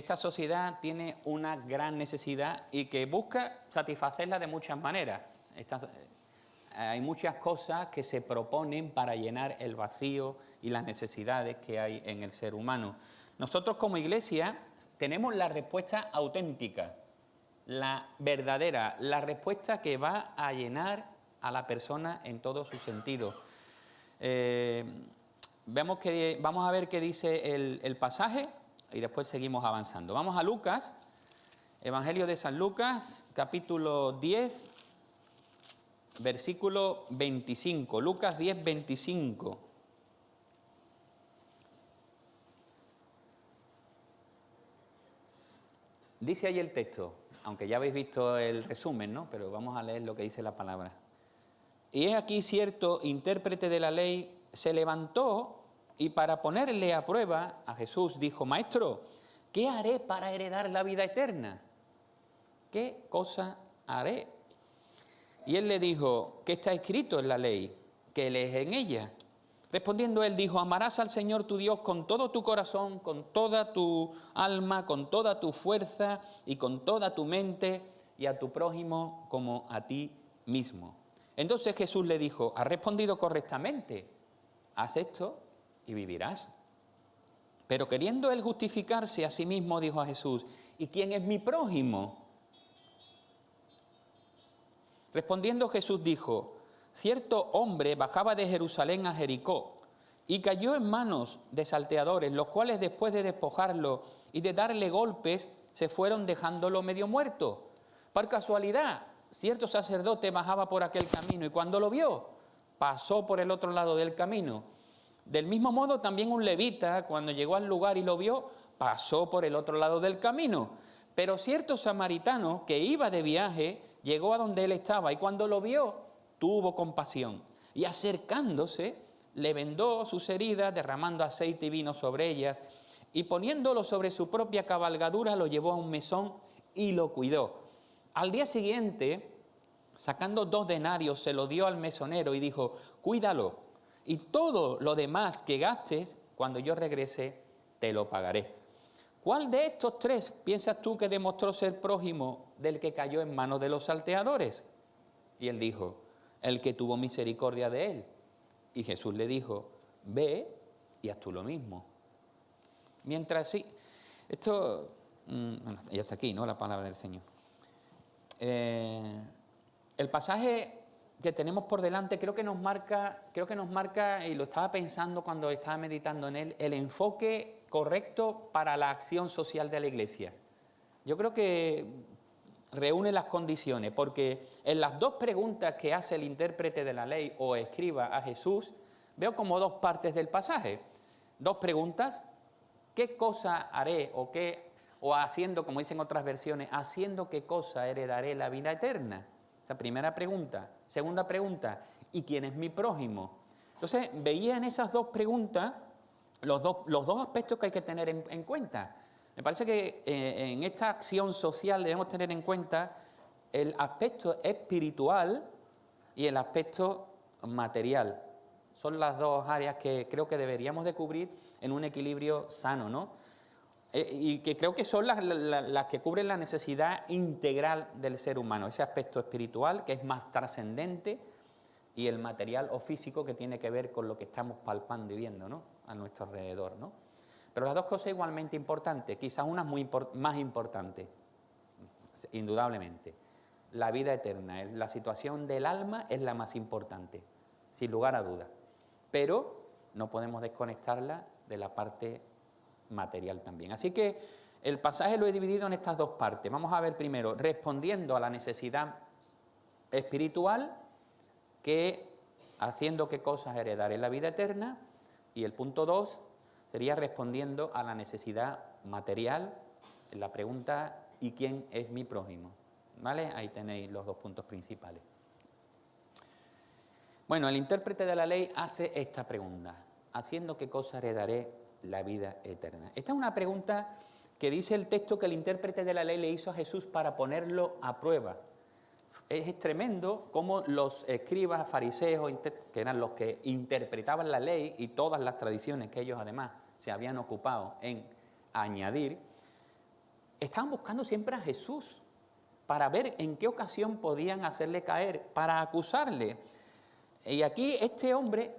Esta sociedad tiene una gran necesidad y que busca satisfacerla de muchas maneras. Hay muchas cosas que se proponen para llenar el vacío y las necesidades que hay en el ser humano. Nosotros como Iglesia tenemos la respuesta auténtica, la verdadera, la respuesta que va a llenar a la persona en todo su sentido. Vamos a ver qué dice el pasaje y después seguimos avanzando. Vamos a Lucas, Evangelio de San Lucas, capítulo 10, versículo 25. Lucas 10, 25. Dice ahí el texto, aunque ya habéis visto el resumen, ¿no? Pero vamos a leer lo que dice la palabra. Y he aquí cierto intérprete de la ley se levantó y para ponerle a prueba a Jesús dijo: Maestro, ¿qué haré para heredar la vida eterna? ¿Qué cosa haré? Y él le dijo: ¿qué está escrito en la ley? ¿Qué lees en ella? Respondiendo él dijo: amarás al Señor tu Dios con todo tu corazón, con toda tu alma, con toda tu fuerza y con toda tu mente, y a tu prójimo como a ti mismo. Entonces Jesús le dijo: has respondido correctamente, haz esto y vivirás. Pero queriendo él justificarse a sí mismo, dijo a Jesús: ¿y quién es mi prójimo? Respondiendo Jesús dijo: cierto hombre bajaba de Jerusalén a Jericó y cayó en manos de salteadores, los cuales después de despojarlo y de darle golpes, se fueron dejándolo medio muerto. Por casualidad, cierto sacerdote bajaba por aquel camino y cuando lo vio, pasó por el otro lado del camino. Del mismo modo, también un levita, cuando llegó al lugar y lo vio, pasó por el otro lado del camino. Pero cierto samaritano que iba de viaje, llegó a donde él estaba y cuando lo vio, tuvo compasión. Y acercándose, le vendó sus heridas, derramando aceite y vino sobre ellas, y poniéndolo sobre su propia cabalgadura, lo llevó a un mesón y lo cuidó. Al día siguiente, sacando 2 denarios, se lo dio al mesonero y dijo: cuídalo, y todo lo demás que gastes, cuando yo regrese, te lo pagaré. ¿Cuál de estos 3 piensas tú que demostró ser prójimo del que cayó en manos de los salteadores? Y él dijo: el que tuvo misericordia de él. Y Jesús le dijo: ve y haz tú lo mismo. Mientras sí, esto, ya está aquí, ¿no? La palabra del Señor. El pasaje que tenemos por delante creo que nos marca, y lo estaba pensando cuando estaba meditando en él, el enfoque correcto para la acción social de la Iglesia. Yo creo que reúne las condiciones, porque en las 2 preguntas que hace el intérprete de la ley o escriba a Jesús, veo como 2 partes del pasaje. 2 preguntas: ¿qué cosa haré? O haciendo, como dicen otras versiones, haciendo qué cosa heredaré la vida eterna. Esa primera pregunta. Segunda pregunta: ¿y quién es mi prójimo? Entonces veía en esas 2 preguntas los dos aspectos que hay que tener en cuenta. Me parece que en esta acción social debemos tener en cuenta el aspecto espiritual y el aspecto material. Son las 2 áreas que creo que deberíamos de cubrir en un equilibrio sano, ¿no? Y que creo que son las que cubren la necesidad integral del ser humano. Ese aspecto espiritual, que es más trascendente, y el material o físico, que tiene que ver con lo que estamos palpando y viendo, ¿no?, a nuestro alrededor, ¿no? Pero las 2 cosas igualmente importantes, quizás una más importante, indudablemente. La vida eterna, la situación del alma es la más importante, sin lugar a dudas. Pero no podemos desconectarla de la parte material también. Así que el pasaje lo he dividido en estas 2 partes. Vamos a ver primero, respondiendo a la necesidad espiritual, que haciendo qué cosas heredaré la vida eterna, y el punto 2 sería respondiendo a la necesidad material, en la pregunta: ¿y quién es mi prójimo? ¿Vale? Ahí tenéis los 2 puntos principales. Bueno, el intérprete de la ley hace esta pregunta: ¿haciendo qué cosa heredaré la vida eterna? Esta es una pregunta que dice el texto que el intérprete de la ley le hizo a Jesús para ponerlo a prueba. Es tremendo cómo los escribas, fariseos, que eran los que interpretaban la ley y todas las tradiciones que ellos además se habían ocupado en añadir, estaban buscando siempre a Jesús para ver en qué ocasión podían hacerle caer, para acusarle. Y aquí este hombre,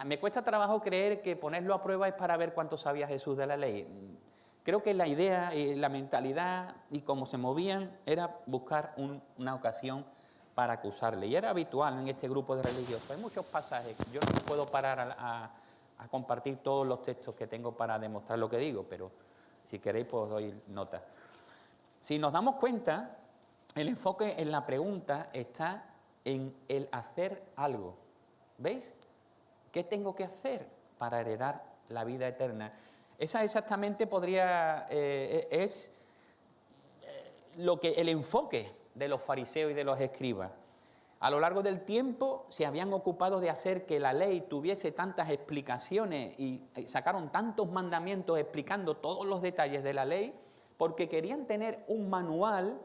me cuesta trabajo creer que ponerlo a prueba es para ver cuánto sabía Jesús de la ley. Creo que la idea, la mentalidad y cómo se movían era buscar una ocasión para acusarle. Y era habitual en este grupo de religiosos. Hay muchos pasajes, yo no puedo parar a compartir todos los textos que tengo para demostrar lo que digo, pero si queréis pues doy nota. Si nos damos cuenta, el enfoque en la pregunta está en el hacer algo. ¿Veis? ¿Qué tengo que hacer para heredar la vida eterna? Esa exactamente es lo que el enfoque de los fariseos y de los escribas. A lo largo del tiempo se habían ocupado de hacer que la ley tuviese tantas explicaciones y sacaron tantos mandamientos explicando todos los detalles de la ley, porque querían tener un manual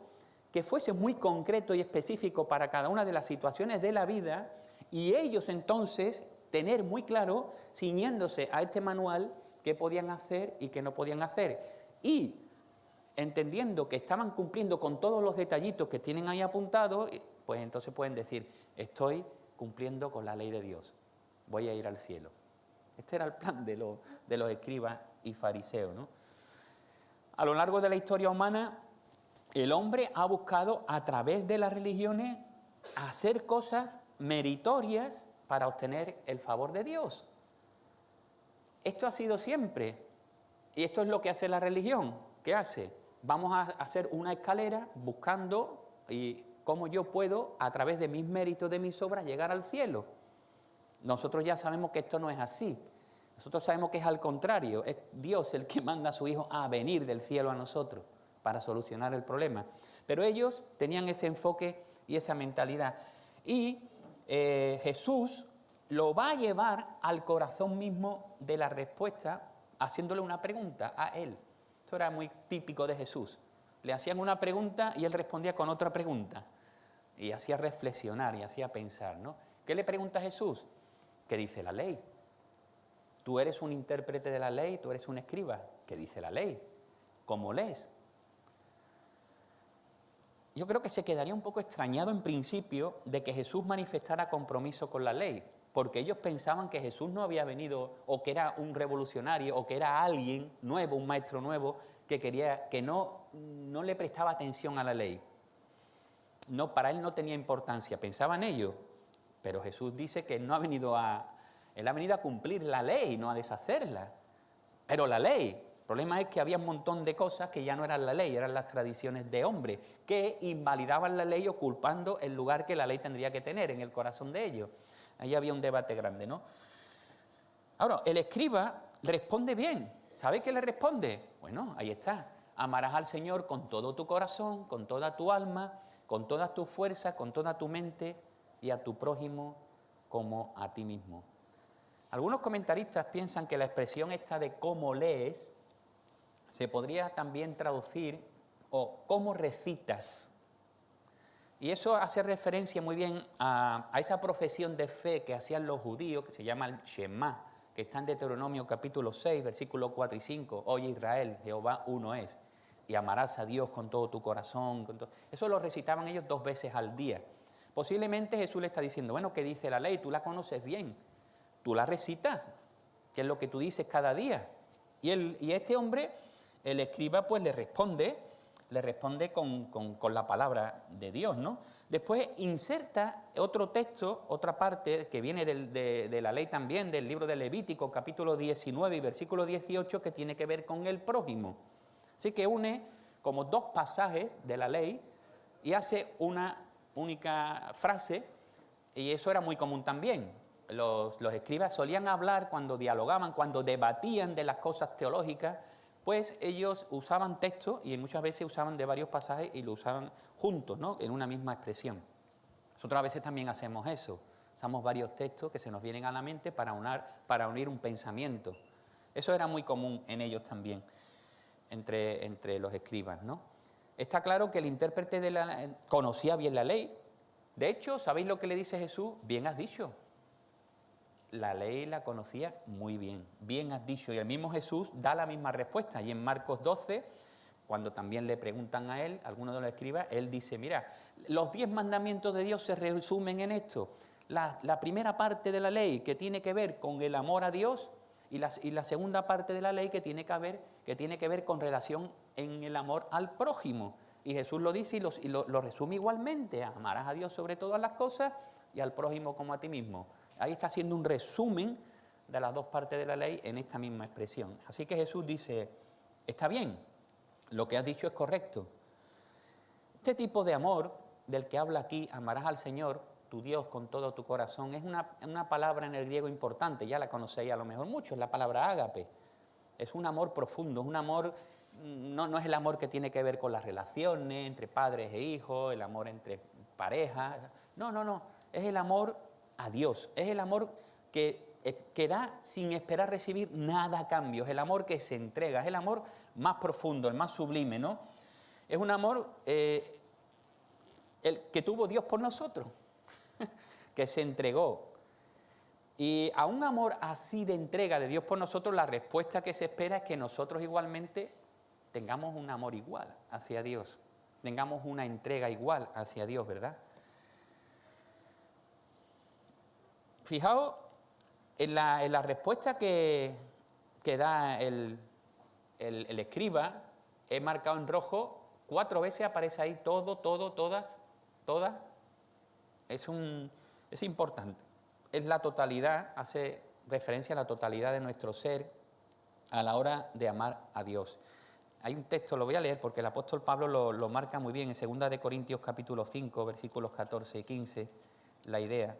que fuese muy concreto y específico para cada una de las situaciones de la vida, y ellos entonces tener muy claro, ciñéndose a este manual, qué podían hacer y qué no podían hacer. Y entendiendo que estaban cumpliendo con todos los detallitos que tienen ahí apuntados, pues entonces pueden decir, estoy cumpliendo con la ley de Dios, voy a ir al cielo. Este era el plan de los escribas y fariseos, ¿no? A lo largo de la historia humana, el hombre ha buscado a través de las religiones hacer cosas meritorias para obtener el favor de Dios. Esto ha sido siempre, y esto es lo que hace la religión. ¿Qué hace? Vamos a hacer una escalera buscando cómo yo puedo, a través de mis méritos, de mis obras, llegar al cielo. Nosotros ya sabemos que esto no es así. Nosotros sabemos que es al contrario, es Dios el que manda a su Hijo a venir del cielo a nosotros para solucionar el problema. Pero ellos tenían ese enfoque y esa mentalidad. Y Jesús lo va a llevar al corazón mismo de la respuesta, haciéndole una pregunta a él. Esto era muy típico de Jesús. Le hacían una pregunta y él respondía con otra pregunta. Y hacía reflexionar y hacía pensar, ¿no? ¿Qué le pregunta a Jesús? ¿Qué dice la ley? Tú eres un intérprete de la ley, tú eres un escriba. ¿Qué dice la ley? ¿Cómo lees? Yo creo que se quedaría un poco extrañado en principio de que Jesús manifestara compromiso con la ley, porque ellos pensaban que Jesús no había venido, o que era un revolucionario, o que era alguien nuevo, un maestro nuevo, que no le prestaba atención a la ley. No, para él no tenía importancia, pensaban ellos, pero Jesús dice que él ha venido a cumplir la ley, no a deshacerla. Pero la ley, el problema es que había un montón de cosas que ya no eran la ley, eran las tradiciones de hombre, que invalidaban la ley ocupando el lugar que la ley tendría que tener en el corazón de ellos. Ahí había un debate grande, ¿no? Ahora, el escriba responde bien. ¿Sabe qué le responde? Bueno, ahí está. Amarás al Señor con todo tu corazón, con toda tu alma, con todas tus fuerzas, con toda tu mente, y a tu prójimo como a ti mismo. Algunos comentaristas piensan que la expresión esta de cómo lees se podría también traducir o cómo recitas. Y eso hace referencia muy bien a esa profesión de fe que hacían los judíos, que se llama el Shema, que está en Deuteronomio capítulo 6, versículos 4 y 5. Oye Israel, Jehová uno es, y amarás a Dios con todo tu corazón. Eso lo recitaban ellos 2 veces al día. Posiblemente Jesús le está diciendo, bueno, ¿qué dice la ley? Tú la conoces bien, tú la recitas, que es lo que tú dices cada día. Y este hombre, el escriba, pues le responde con la palabra de Dios, ¿no? Después inserta otro texto, otra parte que viene de la ley también, del libro de Levítico, capítulo 19 y versículo 18, que tiene que ver con el prójimo. Así que une como 2 pasajes de la ley y hace una única frase, y eso era muy común también. Los escribas solían hablar cuando dialogaban, cuando debatían de las cosas teológicas, pues ellos usaban textos y muchas veces usaban de varios pasajes y lo usaban juntos, ¿no? En una misma expresión. Nosotros a veces también hacemos eso, usamos varios textos que se nos vienen a la mente para unir un pensamiento. Eso era muy común en ellos también, entre los escribas, ¿no? Está claro que el intérprete conocía bien la ley. De hecho, ¿sabéis lo que le dice Jesús? Bien has dicho. La ley la conocía muy bien. Bien has dicho. Y el mismo Jesús da la misma respuesta. Y en Marcos 12, cuando también le preguntan a él, algunos de los escribas, él dice, mira, los 10 mandamientos de Dios se resumen en esto. La primera parte de la ley que tiene que ver con el amor a Dios y la segunda parte de la ley que tiene que ver con relación en el amor al prójimo. Y Jesús lo dice y lo resume igualmente, amarás a Dios sobre todas las cosas y al prójimo como a ti mismo. Ahí está haciendo un resumen de las 2 partes de la ley en esta misma expresión. Así que Jesús dice, está bien, lo que has dicho es correcto. Este tipo de amor del que habla aquí, amarás al Señor, tu Dios, con todo tu corazón, es una palabra en el griego importante, ya la conocéis a lo mejor mucho, es la palabra ágape. Es un amor profundo, es un amor, no es el amor que tiene que ver con las relaciones entre padres e hijos, el amor entre parejas, no, es el amor a Dios, es el amor que da sin esperar recibir nada a cambio, es el amor que se entrega, es el amor más profundo, el más sublime, ¿no? Es un amor el que tuvo Dios por nosotros, que se entregó. Y a un amor así de entrega de Dios por nosotros, la respuesta que se espera es que nosotros igualmente tengamos un amor igual hacia Dios, tengamos una entrega igual hacia Dios, ¿verdad? Fijaos en la respuesta que da el escriba, he marcado en rojo, 4 veces aparece ahí todo, todas. Es importante. Es la totalidad, hace referencia a la totalidad de nuestro ser a la hora de amar a Dios. Hay un texto, lo voy a leer porque el apóstol Pablo lo marca muy bien en 2 de Corintios capítulo 5, versículos 14 y 15, la idea.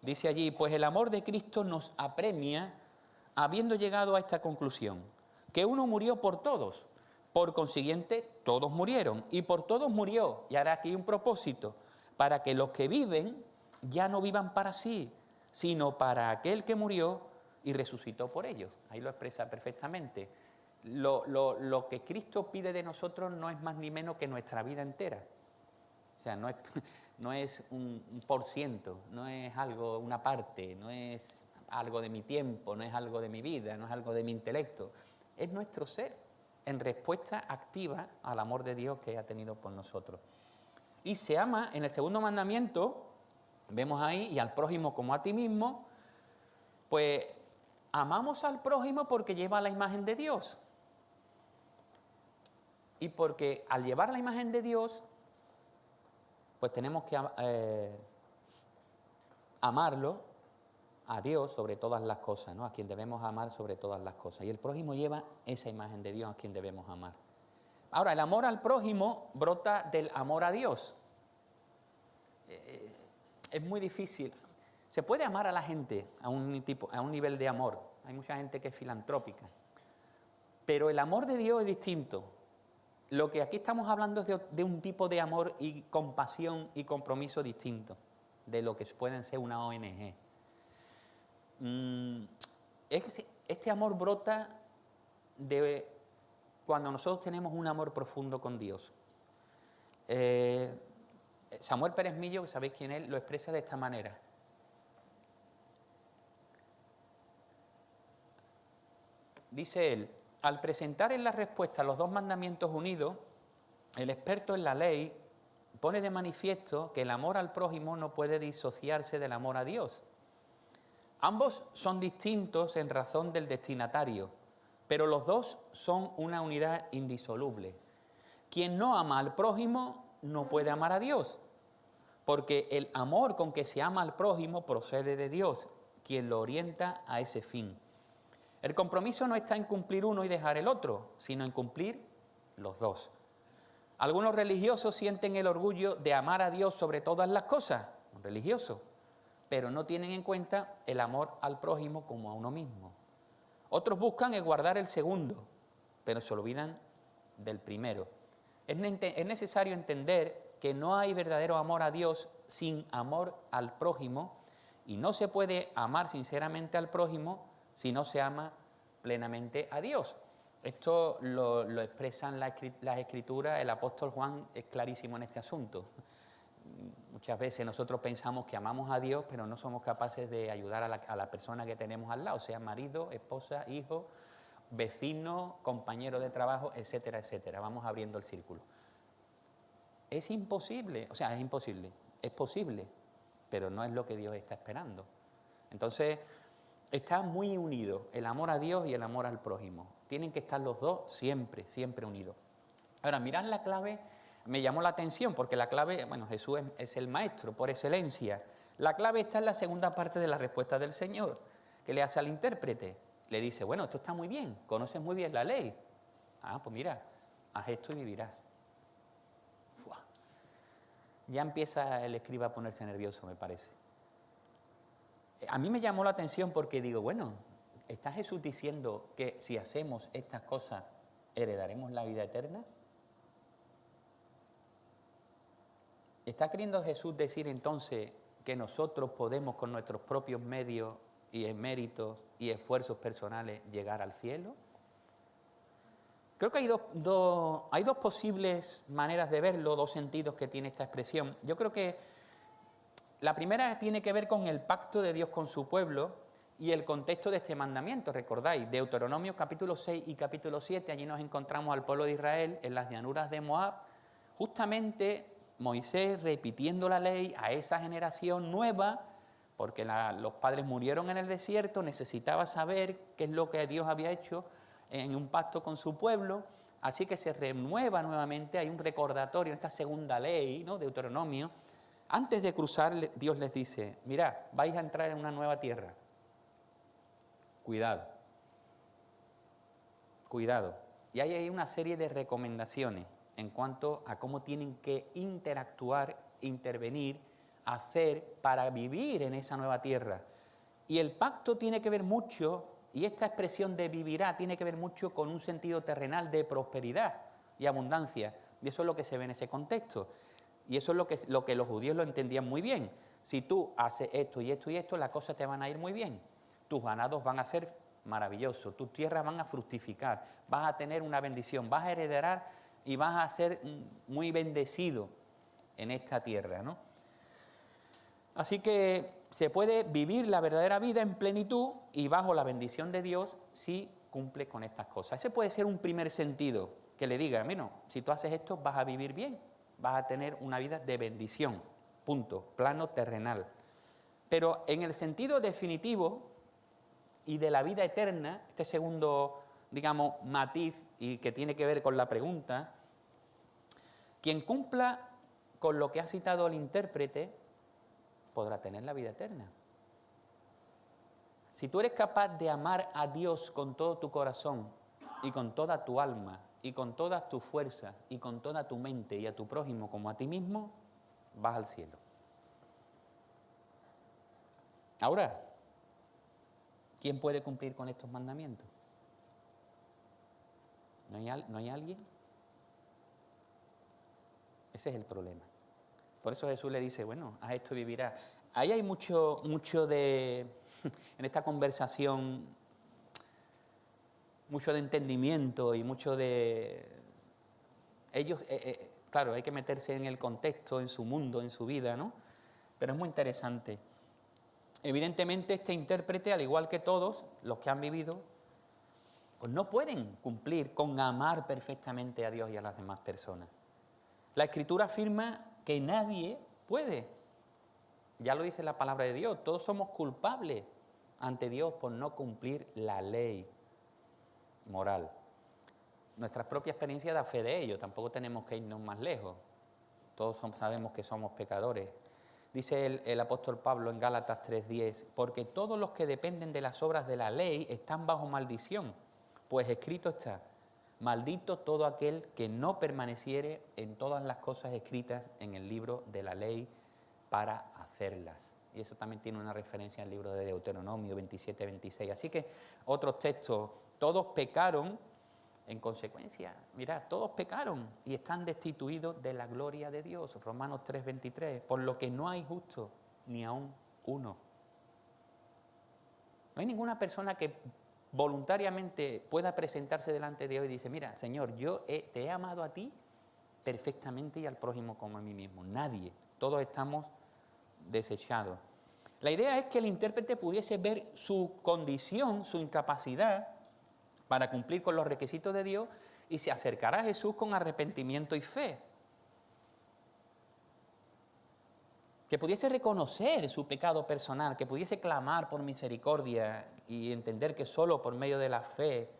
Dice allí, pues el amor de Cristo nos apremia habiendo llegado a esta conclusión, que uno murió por todos, por consiguiente todos murieron, y por todos murió, y ahora aquí un propósito, para que los que viven ya no vivan para sí, sino para aquel que murió y resucitó por ellos. Ahí lo expresa perfectamente. Lo que Cristo pide de nosotros no es más ni menos que nuestra vida entera. O sea, no es un por ciento, no es algo, una parte, no es algo de mi tiempo, no es algo de mi vida, no es algo de mi intelecto. Es nuestro ser en respuesta activa al amor de Dios que ha tenido por nosotros. Y se ama, en el segundo mandamiento, vemos ahí, y al prójimo como a ti mismo, pues amamos al prójimo porque lleva la imagen de Dios. Y porque al llevar la imagen de Dios, pues tenemos que amarlo a Dios sobre todas las cosas, ¿no? A quien debemos amar sobre todas las cosas. Y el prójimo lleva esa imagen de Dios a quien debemos amar. Ahora, el amor al prójimo brota del amor a Dios. Es muy difícil. Se puede amar a la gente a un nivel de amor. Hay mucha gente que es filantrópica. Pero el amor de Dios es distinto. Lo que aquí estamos hablando es de un tipo de amor y compasión y compromiso distinto de lo que pueden ser una ONG. Este amor brota de cuando nosotros tenemos un amor profundo con Dios. Samuel Pérez Millo, que sabéis quién es, lo expresa de esta manera. Dice él, al presentar en la respuesta los 2 mandamientos unidos, el experto en la ley pone de manifiesto que el amor al prójimo no puede disociarse del amor a Dios. Ambos son distintos en razón del destinatario, pero los 2 son una unidad indisoluble. Quien no ama al prójimo no puede amar a Dios, porque el amor con que se ama al prójimo procede de Dios, quien lo orienta a ese fin. El compromiso no está en cumplir uno y dejar el otro, sino en cumplir los 2. Algunos religiosos sienten el orgullo de amar a Dios sobre todas las cosas, religiosos, pero no tienen en cuenta el amor al prójimo como a uno mismo. Otros buscan guardar el segundo, pero se olvidan del primero. Es necesario entender que no hay verdadero amor a Dios sin amor al prójimo, y no se puede amar sinceramente al prójimo si no se ama plenamente a Dios. Esto lo expresan las Escrituras, el apóstol Juan es clarísimo en este asunto. Muchas veces nosotros pensamos que amamos a Dios, pero no somos capaces de ayudar a la persona que tenemos al lado, sea marido, esposa, hijo vecino, compañero de trabajo, etcétera, etcétera. Vamos abriendo el círculo. Es imposible, o sea, es imposible, es posible, pero no es lo que Dios está esperando. Entonces, está muy unido el amor a Dios y el amor al prójimo. Tienen que estar los dos siempre, siempre unidos. Ahora, mirad la clave, me llamó la atención porque la clave, bueno, Jesús es el maestro por excelencia. La clave está en la segunda parte de la respuesta del Señor, que le hace al intérprete. Le dice, bueno, esto está muy bien, conoces muy bien la ley. Ah, pues mira, haz esto y vivirás. Uf. Ya empieza el escriba a ponerse nervioso, me parece. A mí me llamó la atención porque digo, bueno, ¿está Jesús diciendo que si hacemos estas cosas heredaremos la vida eterna? ¿Está queriendo Jesús decir entonces que nosotros podemos con nuestros propios medios y méritos y esfuerzos personales llegar al cielo? Creo que hay dos posibles maneras de verlo, dos sentidos que tiene esta expresión. Yo creo que la primera tiene que ver con el pacto de Dios con su pueblo y el contexto de este mandamiento. Recordáis, Deuteronomio capítulo 6 y capítulo 7, allí nos encontramos al pueblo de Israel en las llanuras de Moab, justamente Moisés repitiendo la ley a esa generación nueva, porque los padres murieron en el desierto, necesitaba saber qué es lo que Dios había hecho en un pacto con su pueblo, así que se renueva nuevamente, hay un recordatorio en esta segunda ley, ¿no?, Deuteronomio. Antes de cruzar, Dios les dice, mirad, vais a entrar en una nueva tierra. Cuidado. Cuidado. Y hay una serie de recomendaciones en cuanto a cómo tienen que interactuar, intervenir, hacer para vivir en esa nueva tierra. Y el pacto tiene que ver mucho, y esta expresión de vivirá tiene que ver mucho con un sentido terrenal de prosperidad y abundancia. Y eso es lo que se ve en ese contexto. Y eso es lo que los judíos lo entendían muy bien. Si tú haces esto y esto y esto, las cosas te van a ir muy bien. Tus ganados van a ser maravillosos, tus tierras van a fructificar, vas a tener una bendición, vas a heredar y vas a ser muy bendecido en esta tierra, ¿no? Así que se puede vivir la verdadera vida en plenitud y bajo la bendición de Dios si cumple con estas cosas. Ese puede ser un primer sentido, que le diga, mira, si tú haces esto vas a vivir bien, vas a tener una vida de bendición, punto, plano terrenal. Pero en el sentido definitivo y de la vida eterna, este segundo, digamos, matiz y que tiene que ver con la pregunta, quien cumpla con lo que ha citado el intérprete podrá tener la vida eterna. Si tú eres capaz de amar a Dios con todo tu corazón y con toda tu alma y con todas tus fuerzas y con toda tu mente y a tu prójimo como a ti mismo, vas al cielo. Ahora, ¿quién puede cumplir con estos mandamientos? ¿No hay alguien? Ese es el problema. Por eso Jesús le dice, bueno, haz esto y vivirás. Ahí hay mucho de, en esta conversación, mucho de entendimiento y mucho de... Ellos, claro, hay que meterse en el contexto, en su mundo, en su vida, ¿no? Pero es muy interesante. Evidentemente este intérprete, al igual que todos los que han vivido, pues no pueden cumplir con amar perfectamente a Dios y a las demás personas. La Escritura afirma que nadie puede. Ya lo dice la palabra de Dios, todos somos culpables ante Dios por no cumplir la ley moral. Nuestra propia experiencia da fe de ello, tampoco tenemos que irnos más lejos. Todos sabemos que somos pecadores. Dice el apóstol Pablo en Gálatas 3:10, porque todos los que dependen de las obras de la ley están bajo maldición, pues escrito está, maldito todo aquel que no permaneciere en todas las cosas escritas en el libro de la ley para hacerlas. Y eso también tiene una referencia al libro de Deuteronomio 27-26. Así que otros textos, todos pecaron en consecuencia. Mirad, todos pecaron y están destituidos de la gloria de Dios. Romanos 3:23, por lo que no hay justo ni aún uno. No hay ninguna persona que voluntariamente pueda presentarse delante de Dios y dice, mira, Señor, yo te he amado a ti perfectamente y al prójimo como a mí mismo. Nadie, todos estamos desechados. La idea es que el intérprete pudiese ver su condición, su incapacidad, para cumplir con los requisitos de Dios y se acercará a Jesús con arrepentimiento y fe. Que pudiese reconocer su pecado personal, que pudiese clamar por misericordia y entender que solo por medio de la fe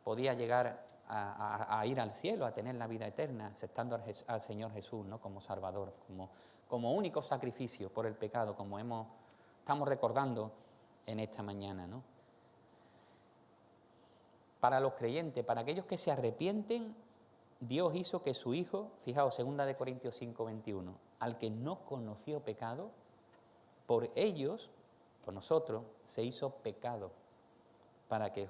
podía llegar a ir al cielo, a tener la vida eterna, aceptando al Señor Jesús, ¿no?, como Salvador, como único sacrificio por el pecado, como estamos recordando en esta mañana, ¿no? Para los creyentes, para aquellos que se arrepienten, Dios hizo que su Hijo, fijaos, 2 Corintios 5, 21, al que no conoció pecado, por ellos, por nosotros, se hizo pecado, para que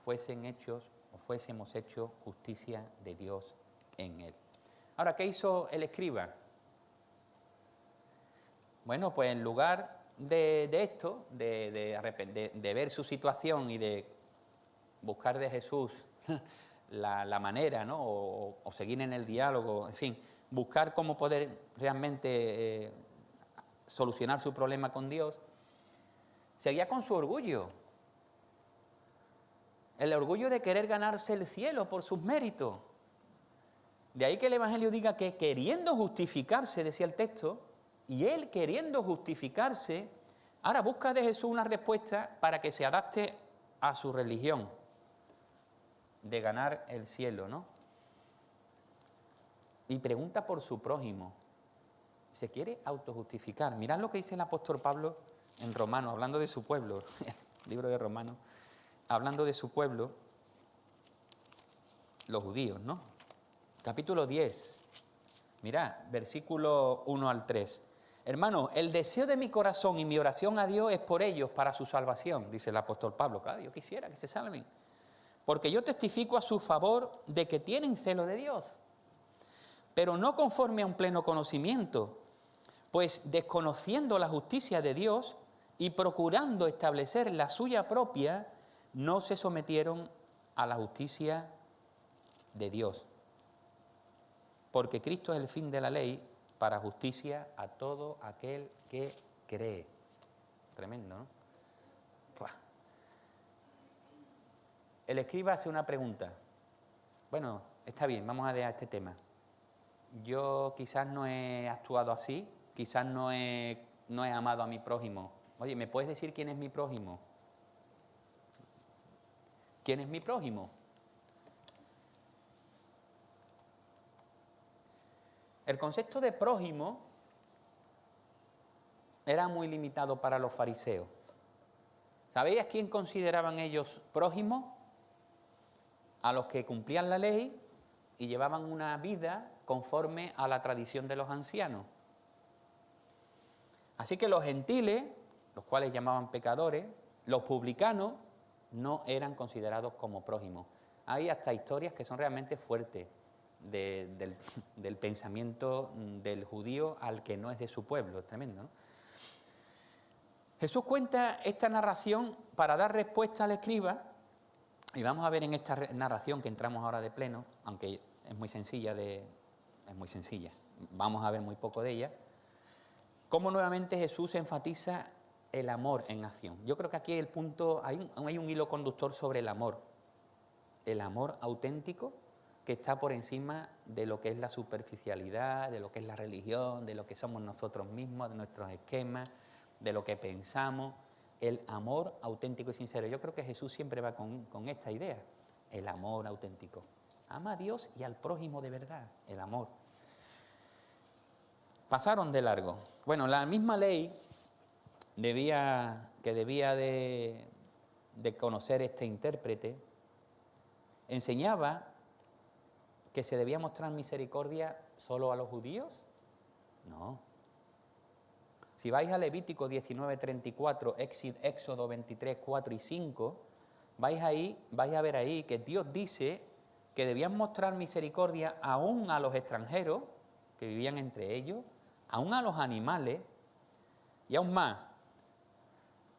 fuésemos hechos justicia de Dios en él. Ahora, ¿qué hizo el escriba? Bueno, pues en lugar de esto, de ver su situación y de buscar de Jesús la manera, ¿no?, o seguir en el diálogo, en fin, buscar cómo poder realmente solucionar su problema con Dios, seguía con su orgullo. El orgullo de querer ganarse el cielo por sus méritos. De ahí que el Evangelio diga que queriendo justificarse, decía el texto, y él queriendo justificarse, ahora busca de Jesús una respuesta para que se adapte a su religión, de ganar el cielo, ¿no? Y pregunta por su prójimo. Se quiere autojustificar. Mirad lo que dice el apóstol Pablo en Romanos, hablando de su pueblo, el libro de Romanos, hablando de su pueblo, los judíos, ¿no? Capítulo 10, mirad, versículo 1 al 3. Hermano, el deseo de mi corazón y mi oración a Dios es por ellos, para su salvación, dice el apóstol Pablo. Claro, yo quisiera que se salven, porque yo testifico a su favor de que tienen celo de Dios, pero no conforme a un pleno conocimiento, pues desconociendo la justicia de Dios y procurando establecer la suya propia, no se sometieron a la justicia de Dios. Porque Cristo es el fin de la ley para justicia a todo aquel que cree. Tremendo, ¿no? ¡Puah! El escriba hace una pregunta. Bueno, está bien, vamos a dejar este tema. Yo quizás no he actuado así, quizás no he amado a mi prójimo. Oye, ¿me puedes decir quién es mi prójimo? ¿Quién es mi prójimo? El concepto de prójimo era muy limitado para los fariseos. ¿Sabéis a quién consideraban ellos prójimo? A los que cumplían la ley y llevaban una vida conforme a la tradición de los ancianos. Así que los gentiles, los cuales llamaban pecadores, los publicanos, no eran considerados como prójimos. Hay hasta historias que son realmente fuertes del pensamiento del judío al que no es de su pueblo. Es tremendo, ¿no? Jesús cuenta esta narración para dar respuesta al escriba, y vamos a ver en esta narración que entramos ahora de pleno, aunque es muy sencilla, vamos a ver muy poco de ella, cómo nuevamente Jesús enfatiza el amor en acción. Yo creo que aquí el punto, hay un hilo conductor sobre el amor auténtico, que está por encima de lo que es la superficialidad, de lo que es la religión, de lo que somos nosotros mismos, de nuestros esquemas, de lo que pensamos. El amor auténtico y sincero. Yo creo que Jesús siempre va con esta idea, el amor auténtico. Ama a Dios y al prójimo de verdad, el amor. Pasaron de largo. Bueno, la misma ley que debía de conocer este intérprete, enseñaba que se debía mostrar misericordia solo a los judíos. No. Si vais a Levítico 19:34, Éxodo 23, 4 y 5, vais a ver ahí que Dios dice que debían mostrar misericordia aún a los extranjeros que vivían entre ellos, aún a los animales y aún más.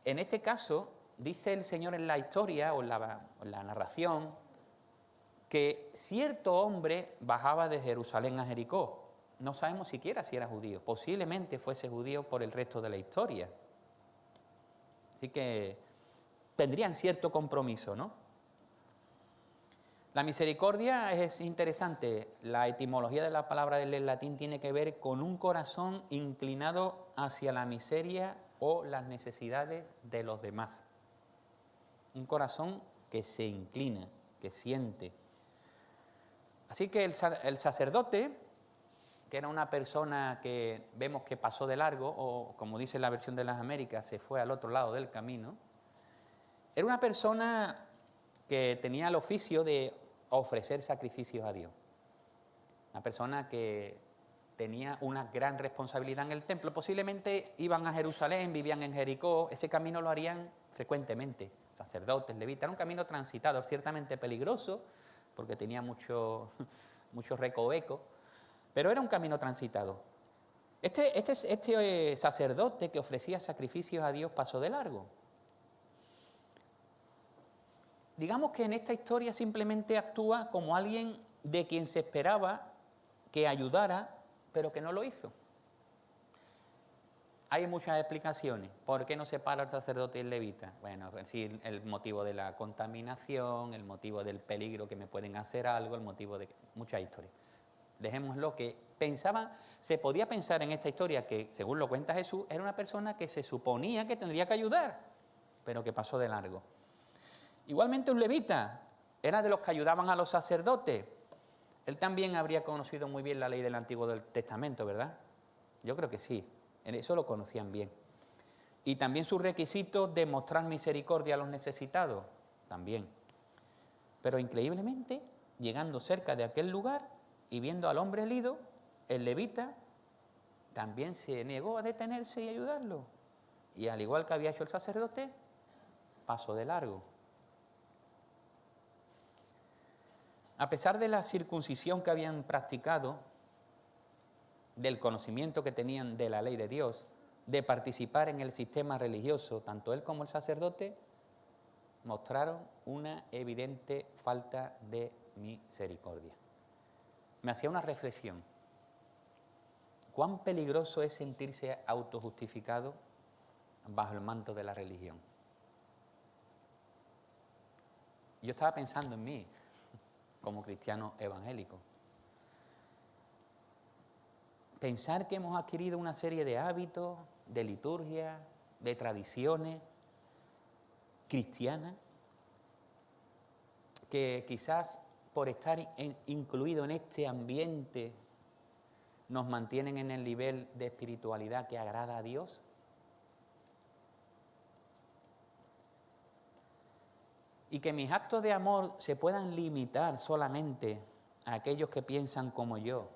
En este caso, dice el Señor en la historia o en la narración, que cierto hombre bajaba de Jerusalén a Jericó. No sabemos siquiera si era judío. Posiblemente fuese judío por el resto de la historia. Así que tendrían cierto compromiso, ¿no? La misericordia es interesante. La etimología de la palabra del latín tiene que ver con un corazón inclinado hacia la miseria o las necesidades de los demás. Un corazón que se inclina, que siente. Así que el sacerdote, que era una persona que vemos que pasó de largo, o como dice la versión de las Américas, se fue al otro lado del camino, era una persona que tenía el oficio de ofrecer sacrificios a Dios. Una persona que tenía una gran responsabilidad en el templo. Posiblemente iban a Jerusalén, vivían en Jericó, ese camino lo harían frecuentemente, sacerdotes, levitas. Era un camino transitado, ciertamente peligroso, porque tenía mucho recoveco, pero era un camino transitado. Este sacerdote que ofrecía sacrificios a Dios pasó de largo. Digamos que en esta historia simplemente actúa como alguien de quien se esperaba que ayudara, pero que no lo hizo. Hay muchas explicaciones. ¿Por qué no se para el sacerdote y el levita? Bueno, sí, el motivo de la contaminación, el motivo del peligro que me pueden hacer algo, el motivo de muchas historias. Dejémoslo que se podía pensar en esta historia que, según lo cuenta Jesús, era una persona que se suponía que tendría que ayudar, pero que pasó de largo. Igualmente un levita era de los que ayudaban a los sacerdotes. Él también habría conocido muy bien la ley del Antiguo Testamento, ¿verdad? Yo creo que sí, en eso lo conocían bien. Y también sus requisitos de mostrar misericordia a los necesitados, también. Pero increíblemente, llegando cerca de aquel lugar y viendo al hombre herido, el levita también se negó a detenerse y ayudarlo. Y al igual que había hecho el sacerdote, pasó de largo. A pesar de la circuncisión que habían practicado, del conocimiento que tenían de la ley de Dios, de participar en el sistema religioso, tanto él como el sacerdote mostraron una evidente falta de misericordia. Me hacía una reflexión. ¿Cuán peligroso es sentirse autojustificado bajo el manto de la religión? Yo estaba pensando en mí, como cristiano evangélico. Pensar que hemos adquirido una serie de hábitos, de liturgia, de tradiciones cristianas, que quizás por estar incluido en este ambiente nos mantienen en el nivel de espiritualidad que agrada a Dios. Y que mis actos de amor se puedan limitar solamente a aquellos que piensan como yo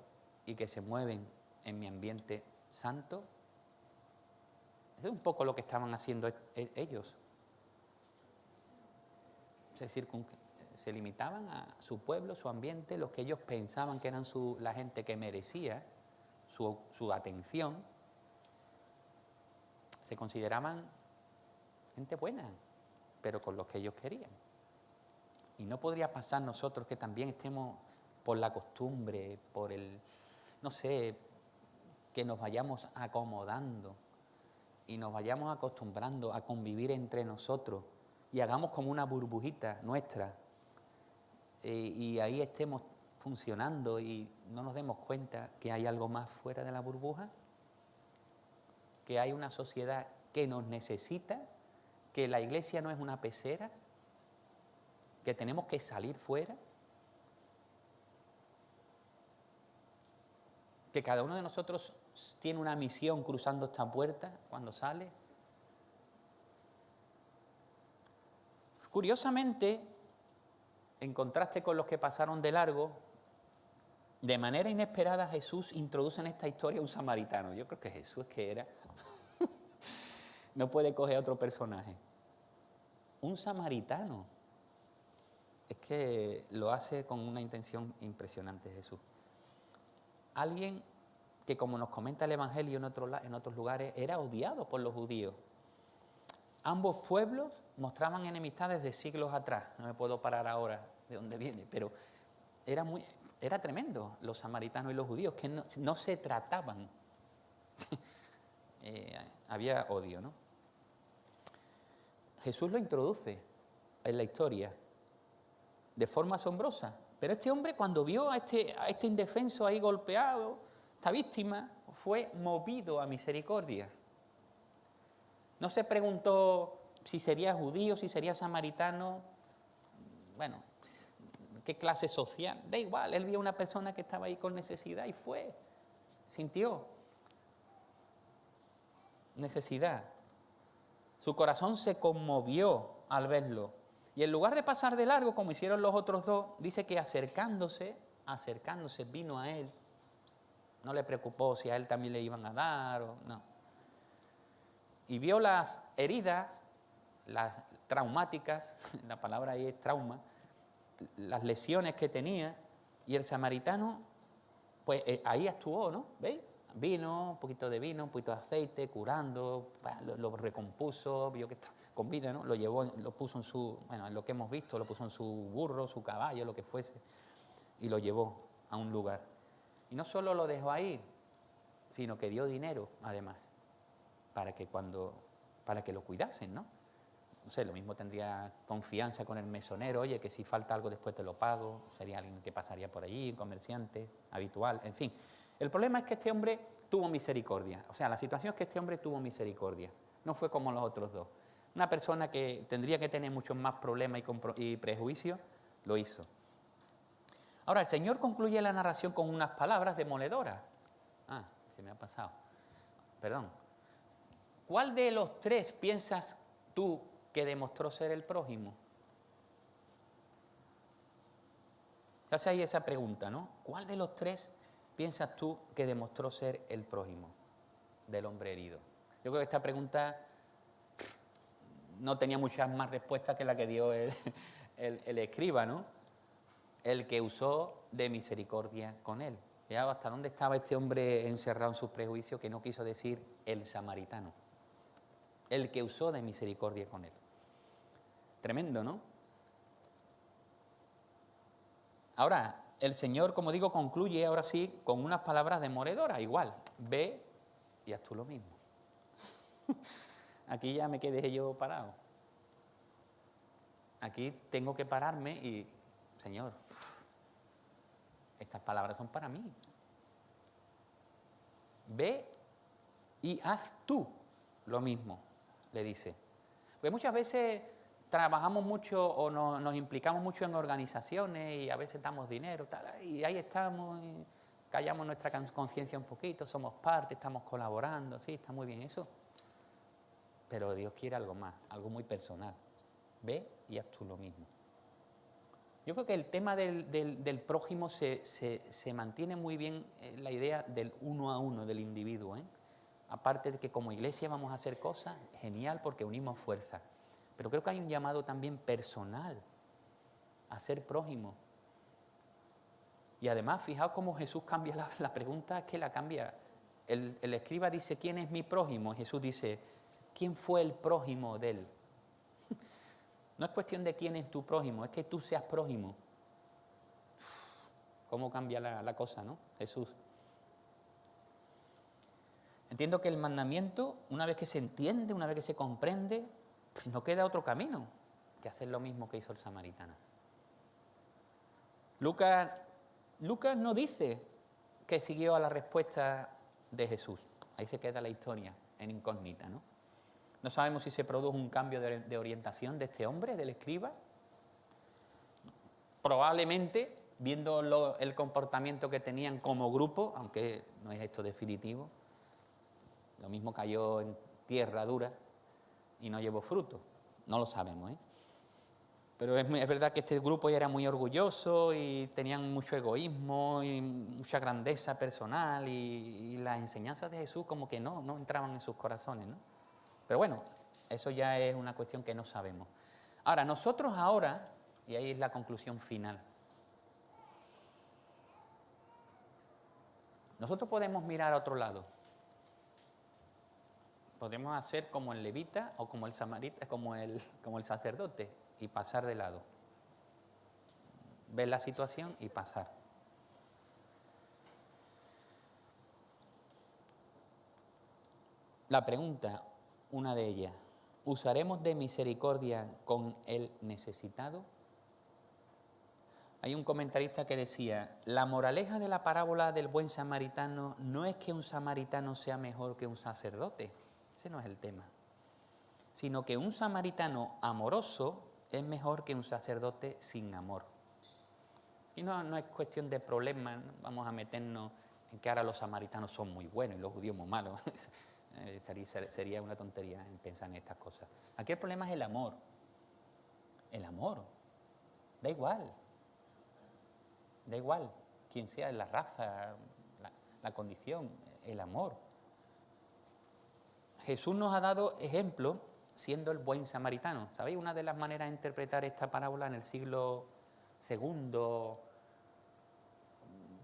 y que se mueven en mi ambiente santo. Eso es un poco lo que estaban haciendo ellos. Se limitaban a su pueblo, su ambiente, los que ellos pensaban que eran la gente que merecía su atención. Se consideraban gente buena, pero con los que ellos querían. Y no podría pasar nosotros que también estemos por la costumbre, por que nos vayamos acomodando y nos vayamos acostumbrando a convivir entre nosotros y hagamos como una burbujita nuestra y ahí estemos funcionando y no nos demos cuenta que hay algo más fuera de la burbuja, que hay una sociedad que nos necesita, que la iglesia no es una pecera, que tenemos que salir fuera, que cada uno de nosotros tiene una misión cruzando esta puerta cuando sale. Curiosamente, en contraste con los que pasaron de largo, de manera inesperada Jesús introduce en esta historia un samaritano. Yo creo que Jesús no puede coger a otro personaje. Un samaritano. Es que lo hace con una intención impresionante Jesús. Alguien que, como nos comenta el Evangelio en otros lugares, era odiado por los judíos. Ambos pueblos mostraban enemistad desde siglos atrás. No me puedo parar ahora de dónde viene, pero era tremendo, los samaritanos y los judíos, que no se trataban. Había odio, ¿no? Jesús lo introduce en la historia. de forma asombrosa. Pero este hombre, cuando vio a este indefenso ahí golpeado, esta víctima, fue movido a misericordia. No se preguntó si sería judío, si sería samaritano, bueno, qué clase social, da igual, él vio a una persona que estaba ahí con necesidad y fue, sintió necesidad. Su corazón se conmovió al verlo. Y en lugar de pasar de largo, como hicieron los otros dos, dice que acercándose, vino a él. No le preocupó si a él también le iban a dar o no. Y vio las heridas, las traumáticas, la palabra ahí es trauma, las lesiones que tenía, y el samaritano, pues ahí actuó, ¿no? ¿Veis? Vino, un poquito de vino, un poquito de aceite, curando, lo recompuso, vio que está con vida, ¿no? Lo llevó, lo puso en su, bueno, en lo que hemos visto, lo puso en su burro, su caballo, lo que fuese, y lo llevó a un lugar. Y no solo lo dejó ahí, sino que dio dinero, además, para que lo cuidasen, ¿no? No sé, lo mismo tendría confianza con el mesonero, oye, que si falta algo después te lo pago, sería alguien que pasaría por allí, un comerciante habitual, en fin. El problema es que este hombre tuvo misericordia, o sea, la situación es que este hombre tuvo misericordia, no fue como los otros dos. Una persona que tendría que tener muchos más problemas y prejuicios, lo hizo. Ahora, el Señor concluye la narración con unas palabras demoledoras. Se me ha pasado. Perdón. ¿Cuál de los tres piensas tú que demostró ser el prójimo? Ya se hay esa pregunta, ¿no? ¿Cuál de los tres piensas tú que demostró ser el prójimo del hombre herido? Yo creo que esta pregunta no tenía muchas más respuestas que la que dio el escriba, ¿no? El que usó de misericordia con él. Veamos hasta dónde estaba este hombre encerrado en sus prejuicios, que no quiso decir el samaritano. El que usó de misericordia con él. Tremendo, ¿no? Ahora, el Señor, como digo, concluye ahora sí con unas palabras demoledoras. Igual, ve y haz tú lo mismo. Aquí ya me quedé yo parado. Aquí tengo que pararme y, Señor, estas palabras son para mí. Ve y haz tú lo mismo, le dice. Porque muchas veces trabajamos mucho o nos implicamos mucho en organizaciones y a veces damos dinero, tal, y ahí estamos, y callamos nuestra conciencia un poquito, somos parte, estamos colaborando, sí, está muy bien eso. Pero Dios quiere algo más, algo muy personal. Ve y haz tú lo mismo. Yo creo que el tema del prójimo se mantiene muy bien la idea del uno a uno, del individuo, ¿eh? Aparte de que como iglesia vamos a hacer cosas, genial, porque unimos fuerzas. Pero creo que hay un llamado también personal a ser prójimo. Y además, fijaos cómo Jesús cambia la pregunta, que la cambia. El escriba dice, ¿quién es mi prójimo? Y Jesús dice, ¿quién fue el prójimo de él? No es cuestión de quién es tu prójimo, es que tú seas prójimo. ¿Cómo cambia la cosa, no? Jesús. Entiendo que el mandamiento, una vez que se entiende, una vez que se comprende, pues no queda otro camino que hacer lo mismo que hizo el samaritano. Lucas no dice que siguió a la respuesta de Jesús. Ahí se queda la historia en incógnita, ¿no? No sabemos si se produjo un cambio de orientación de este hombre, del escriba. Probablemente, viendo el comportamiento que tenían como grupo, aunque no es esto definitivo, lo mismo cayó en tierra dura y no llevó fruto. No lo sabemos, ¿eh? Pero es verdad que este grupo ya era muy orgulloso y tenían mucho egoísmo y mucha grandeza personal y las enseñanzas de Jesús como que no entraban en sus corazones, ¿no? Pero bueno, eso ya es una cuestión que no sabemos. Ahora, nosotros ahora, y ahí es la conclusión final, nosotros podemos mirar a otro lado. Podemos hacer como el levita o como el samarita, como el sacerdote y pasar de lado. Ver la situación y pasar. La pregunta, una de ellas, ¿usaremos de misericordia con el necesitado? Hay un comentarista que decía, la moraleja de la parábola del buen samaritano no es que un samaritano sea mejor que un sacerdote, ese no es el tema, sino que un samaritano amoroso es mejor que un sacerdote sin amor. Y no es cuestión de problemas, ¿no? Vamos a meternos en que ahora los samaritanos son muy buenos y los judíos muy malos. Sería una tontería en pensar en estas cosas. Aquí el problema es el amor. El amor. Da igual quién sea, la raza, la condición, el amor. Jesús nos ha dado ejemplo siendo el buen samaritano. ¿Sabéis? Una de las maneras de interpretar esta parábola en el siglo II,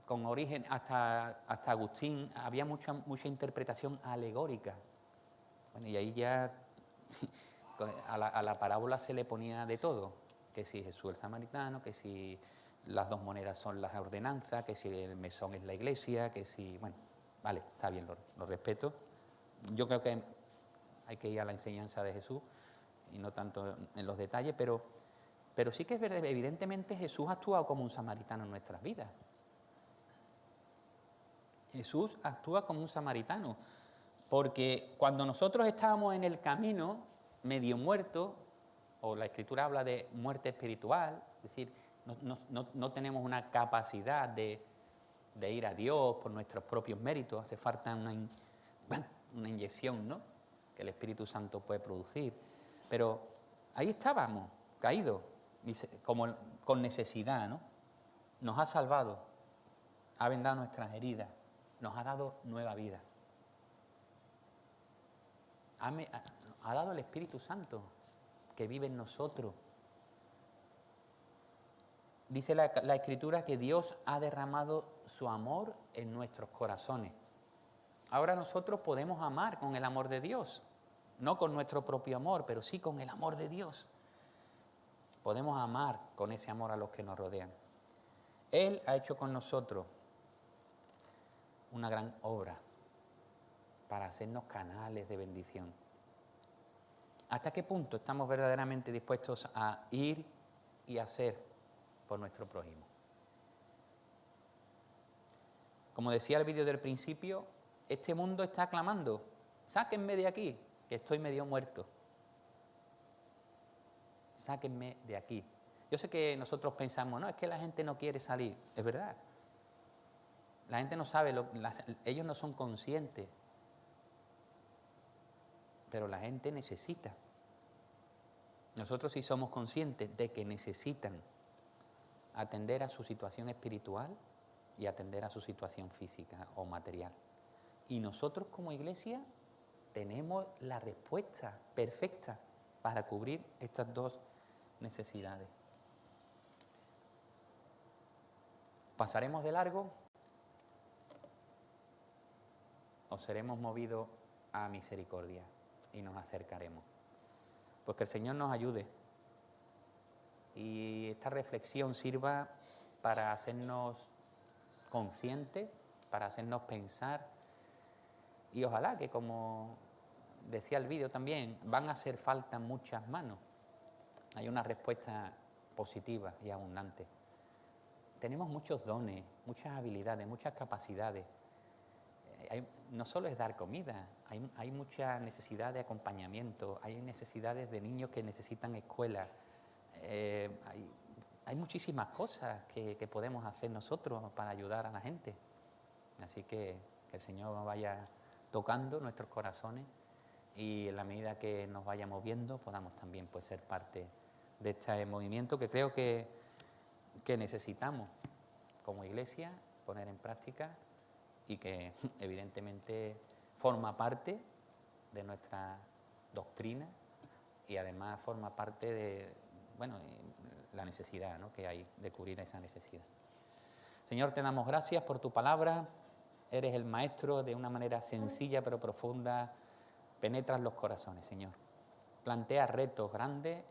con origen hasta Agustín, había mucha interpretación alegórica. Bueno, y ahí ya a la parábola se le ponía de todo, que si Jesús el samaritano, que si las dos monedas son las ordenanzas, que si el mesón es la iglesia, que si... Bueno, vale, está bien, lo respeto. Yo creo que hay que ir a la enseñanza de Jesús y no tanto en los detalles, pero sí que es verdad, evidentemente Jesús ha actuado como un samaritano en nuestras vidas. Jesús actúa como un samaritano, porque cuando nosotros estábamos en el camino, medio muertos, o la Escritura habla de muerte espiritual, es decir, no tenemos una capacidad de ir a Dios por nuestros propios méritos, hace falta una inyección, ¿no?, que el Espíritu Santo puede producir. Pero ahí estábamos, caídos, como con necesidad, ¿no? Nos ha salvado, ha vendado nuestras heridas, nos ha dado nueva vida. Ha dado el Espíritu Santo que vive en nosotros. Dice la Escritura que Dios ha derramado su amor en nuestros corazones. Ahora nosotros podemos amar con el amor de Dios, no con nuestro propio amor, pero sí con el amor de Dios. Podemos amar con ese amor a los que nos rodean. Él ha hecho con nosotros una gran obra para hacernos canales de bendición. ¿Hasta qué punto estamos verdaderamente dispuestos a ir y hacer por nuestro prójimo? Como decía el vídeo del principio, este mundo está clamando, sáquenme de aquí, que estoy medio muerto. Sáquenme de aquí. Yo sé que nosotros pensamos, no, es que la gente no quiere salir. Es verdad. La gente no sabe, ellos no son conscientes. Pero la gente necesita. Nosotros sí somos conscientes de que necesitan atender a su situación espiritual y atender a su situación física o material. Y nosotros como iglesia tenemos la respuesta perfecta para cubrir estas dos necesidades. ¿Pasaremos de largo o seremos movidos a misericordia y nos acercaremos? Pues que el Señor nos ayude y esta reflexión sirva para hacernos conscientes, para hacernos pensar, y ojalá que, como decía el vídeo también, van a hacer falta muchas manos. Hay una respuesta positiva y abundante. Tenemos muchos dones, muchas habilidades, muchas capacidades. No solo es dar comida, hay mucha necesidad de acompañamiento, hay necesidades de niños que necesitan escuela, hay muchísimas cosas que podemos hacer nosotros para ayudar a la gente. Así que el Señor vaya tocando nuestros corazones y en la medida que nos vayamos viendo podamos también pues ser parte de este movimiento que creo que necesitamos como iglesia poner en práctica y que evidentemente forma parte de nuestra doctrina y además forma parte de la necesidad, ¿no?, que hay de cubrir esa necesidad. Señor, te damos gracias por tu palabra. Eres el maestro, de una manera sencilla pero profunda penetras los corazones, Señor. Planteas retos grandes,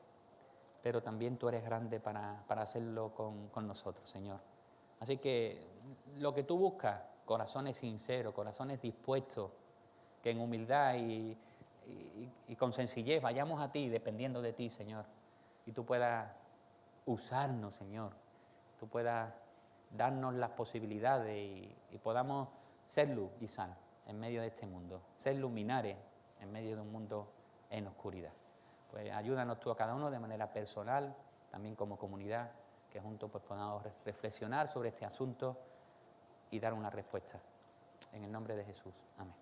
pero también tú eres grande para hacerlo con nosotros, Señor. Así que lo que tú buscas, corazones sinceros, corazones dispuestos, que en humildad y con sencillez vayamos a ti dependiendo de ti, Señor, y tú puedas usarnos, Señor, tú puedas darnos las posibilidades y podamos ser luz y sal en medio de este mundo, ser luminares en medio de un mundo en oscuridad. Pues ayúdanos tú a cada uno de manera personal, también como comunidad, que juntos pues podamos reflexionar sobre este asunto y dar una respuesta. En el nombre de Jesús. Amén.